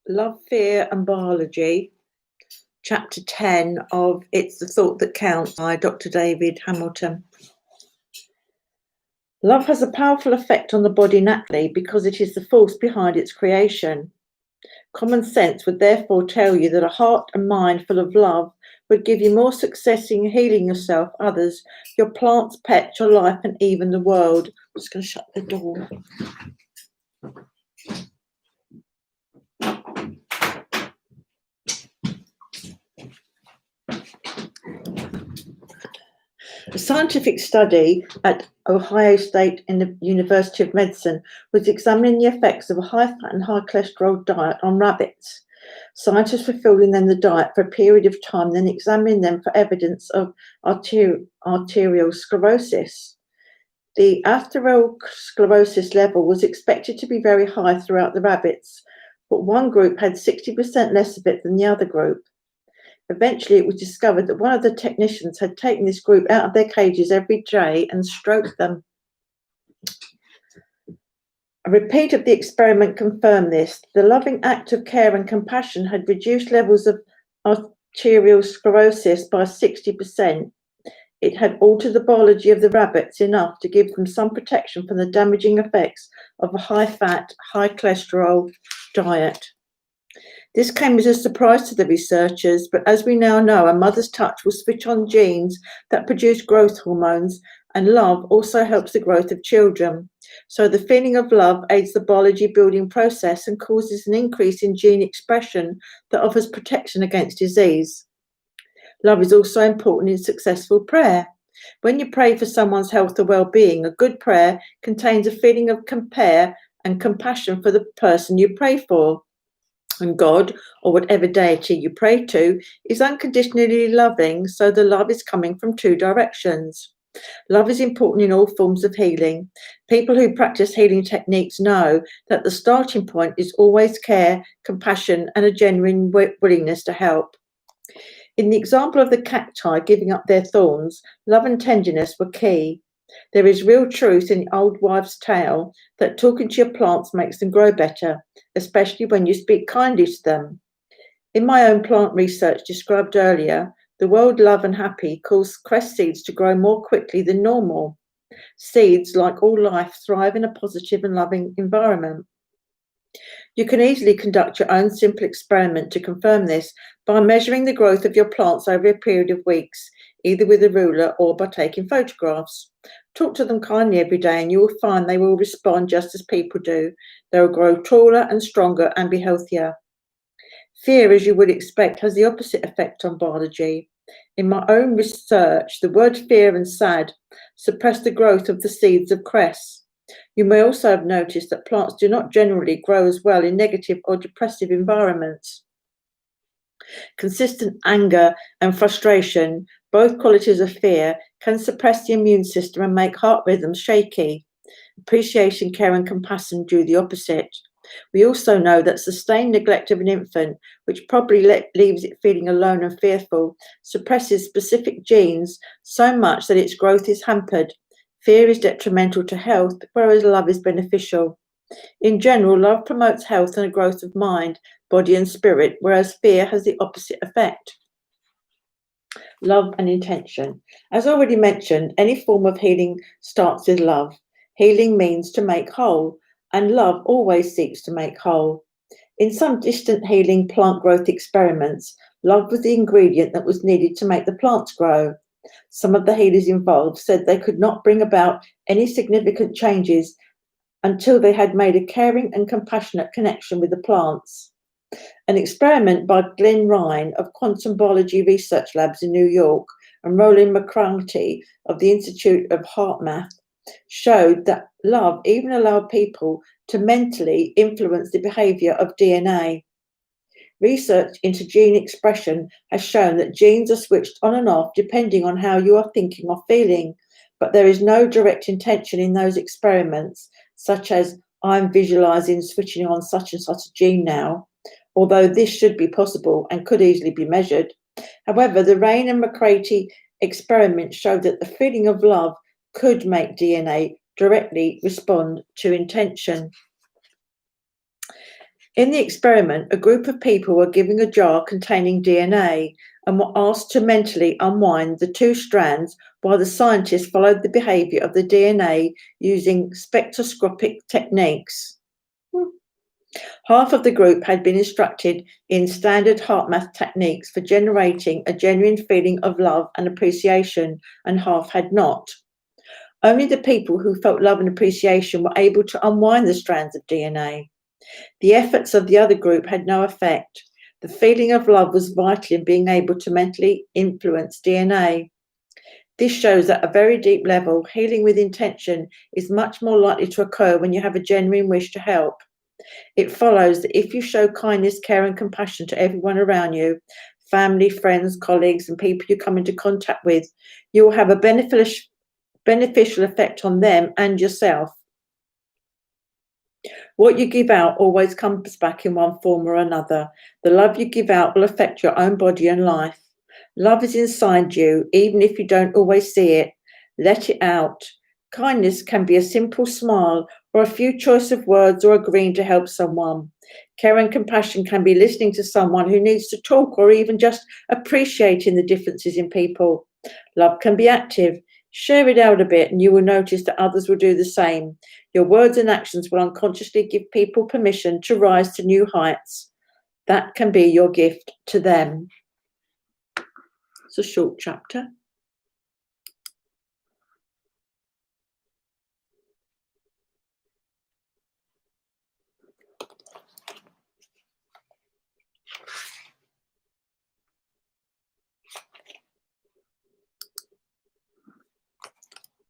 Love, Fear and Biology, Chapter 10 of It's the Thought That Counts by Dr. David Hamilton. Love has a powerful effect on the body naturally because it is the force behind its creation. Common sense would therefore tell you that a heart and mind full of love would give you more success in healing yourself, others, your plants, pets, your life, and even the world. I'm just going to shut the door. A scientific study at Ohio State University of Medicine was examining the effects of a high-fat and high-cholesterol diet on rabbits. Scientists were feeding them the diet for a period of time, then examining them for evidence of arterial sclerosis. The atherosclerosis level was expected to be very high throughout the rabbits, but one group had 60% less of it than the other group. Eventually, it was discovered that one of the technicians had taken this group out of their cages every day and stroked them. A repeat of the experiment confirmed this. The loving act of care and compassion had reduced levels of arterial sclerosis by 60%. It had altered the biology of the rabbits enough to give them some protection from the damaging effects of a high-fat, high-cholesterol diet. This came as a surprise to the researchers, but as we now know, a mother's touch will switch on genes that produce growth hormones, and love also helps the growth of children. So the feeling of love aids the biology building process and causes an increase in gene expression that offers protection against disease. Love is also important in successful prayer. When you pray for someone's health or well-being, a good prayer contains a feeling of care and compassion for the person you pray for. And God, or whatever deity you pray to, is unconditionally loving, so the love is coming from two directions. Love is important in all forms of healing. People who practice healing techniques know that the starting point is always care, compassion, and a genuine willingness to help. In the example of the cacti giving up their thorns, love and tenderness were key. There is real truth in the old wives' tale that talking to your plants makes them grow better, especially when you speak kindly to them. In my own plant research described earlier, the word love and happy cause cress seeds to grow more quickly than normal. Seeds, like all life, thrive in a positive and loving environment. You can easily conduct your own simple experiment to confirm this by measuring the growth of your plants over a period of weeks, either with a ruler or by taking photographs. Talk to them kindly every day and you will find they will respond just as people do. They will grow taller and stronger and be healthier. Fear, as you would expect, has the opposite effect on biology. In my own research, the word fear and sad suppress the growth of the seeds of cress. You may also have noticed that plants do not generally grow as well in negative or depressive environments. Consistent anger and frustration, both qualities of fear, can suppress the immune system and make heart rhythms shaky. Appreciation, care and compassion do the opposite. We also know that sustained neglect of an infant, which probably leaves it feeling alone and fearful, suppresses specific genes so much that its growth is hampered. Fear is detrimental to health, whereas love is beneficial. In general, love promotes health and a growth of mind, body and spirit, whereas fear has the opposite effect. Love and intention. As already mentioned, any form of healing starts with love. Healing means to make whole, and love always seeks to make whole. In some distant healing plant growth experiments, love was the ingredient that was needed to make the plants grow. Some of the healers involved said they could not bring about any significant changes until they had made a caring and compassionate connection with the plants. An experiment by Glenn Ryan of Quantum Biology Research Labs in New York and Roland McCarthy of the Institute of Heart Math showed that love even allowed people to mentally influence the behavior of DNA. Research into gene expression has shown that genes are switched on and off depending on how you are thinking or feeling, but there is no direct intention in those experiments, such as I'm visualizing switching on such and such a gene now, although this should be possible and could easily be measured. However, the Rain and McCarthy experiment showed that the feeling of love could make DNA directly respond to intention. In the experiment, a group of people were given a jar containing DNA and were asked to mentally unwind the two strands while the scientists followed the behavior of the DNA using spectroscopic techniques. Half of the group had been instructed in standard heart math techniques for generating a genuine feeling of love and appreciation, and half had not. Only the people who felt love and appreciation were able to unwind the strands of DNA. The efforts of the other group had no effect. The feeling of love was vital in being able to mentally influence DNA. This shows that at a very deep level, healing with intention is much more likely to occur when you have a genuine wish to help. It follows that if you show kindness, care, and compassion to everyone around you, family, friends, colleagues, and people you come into contact with, you will have a beneficial effect on them and yourself. What you give out always comes back in one form or another. The love you give out will affect your own body and life. Love is inside you, even if you don't always see it. Let it out. Kindness can be a simple smile or a few choice of words or agreeing to help someone. Care and compassion can be listening to someone who needs to talk or even just appreciating the differences in people. Love can be active. Share it out a bit and you will notice that others will do the same. Your words and actions will unconsciously give people permission to rise to new heights. That can be your gift to them. It's a short chapter.